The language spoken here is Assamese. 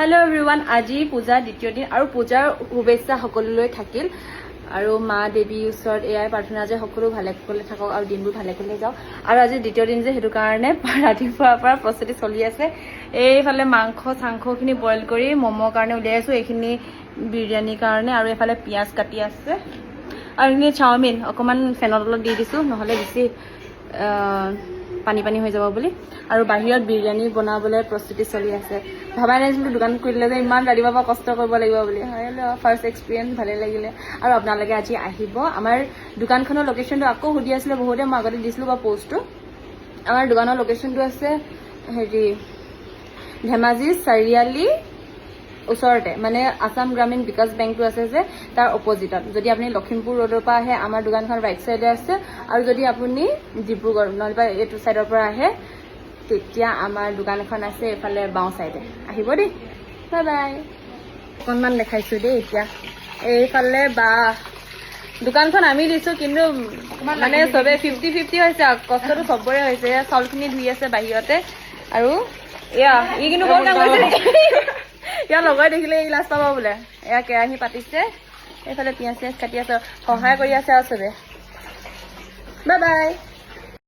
हेलो एवरीवन আজি পূজা দ্বিতীয় দিন আৰু পূজাৰ শুভেচ্ছা সকলোলৈ থাকিল আৰু মা দেৱীৰ ওচৰত এয়াই প্ৰাৰ্থনা যে সকলো ভালে কুশলে থাকক আৰু দিনবোৰ ভালে কুশলে যাওক আৰু আজি দ্বিতীয় দিন যে হেতু কাৰণে ৰাতিপুৱাৰ পৰা প্ৰস্তুতি চলি আছে এইফালে মাংস চাংখখিনি বইল কৰি মমৰ কাৰণে উলিয়াই আছো এইখিনি বিৰিয়ানীৰ কাৰণে আৰু এফালে পিয়াজ কাটি আছে আৰু এইখিনি চাওমিন অকমান ফেনৰ তলত দি দিছো নহলে বেছি পানী পানী হৈ যাব বুলি আৰু বাহিৰত বিৰিয়ানী বনাবলৈ প্ৰস্তুতি চলি আছে ভাবাই নাছিলো দোকান খুলিলে যে ইমান ৰাতিপুৱাৰ পৰা কষ্ট কৰিব লাগিব বুলি হয়লো ফাৰ্ষ্ট এক্সপিৰিয়েঞ্চ ভালে লাগিলে আৰু আপোনালোকে আজি আহিব আমাৰ দোকানখনৰ লোকেশ্যনটো আকৌ সুধি আছিলে বহুতে মই আগতে দিছিলো বা পোষ্টটো আমাৰ দোকানৰ লোকেশ্যনটো আছে হেৰি ধেমাজি চাৰিআলি ওচৰতে মানে আসাম গ্ৰামীণ বিকাশ বেংকটো আছে যে তাৰ অপজিটত যদি আপুনি লখিমপুৰ ৰোডৰ পৰা আহে আমাৰ দোকানখন ৰাইট সাইডে আছে আৰু যদি আপুনি ডিব্ৰুগড় নহলে এইটো সাইডৰ পৰা আহে তেতিয়া আমাৰ দোকান এখন আছে এফালে বাও সাইডে আহিব দেই বাই বাই অকণমান দেখাইছো দেই এতিয়া এইফালে বা দোকানখন আমি দিছো কিন্তু মানে সবে 50-50 হৈছে কষ্টটো সবৰে হৈছে চাউলখিনি ধুই আছে বাহিৰতে আৰু এয়া ই কিন্তু বৰ কাম কৰিছে ইয়াৰ লগাই দেখিলে এই লাজ পাব বোলে এয়া কেৰাহী পাতিছে এইফালে পিঁয়াজ চিয়াজ কাটি আছে সহায় কৰি আছে আৰু চবে বাই বাই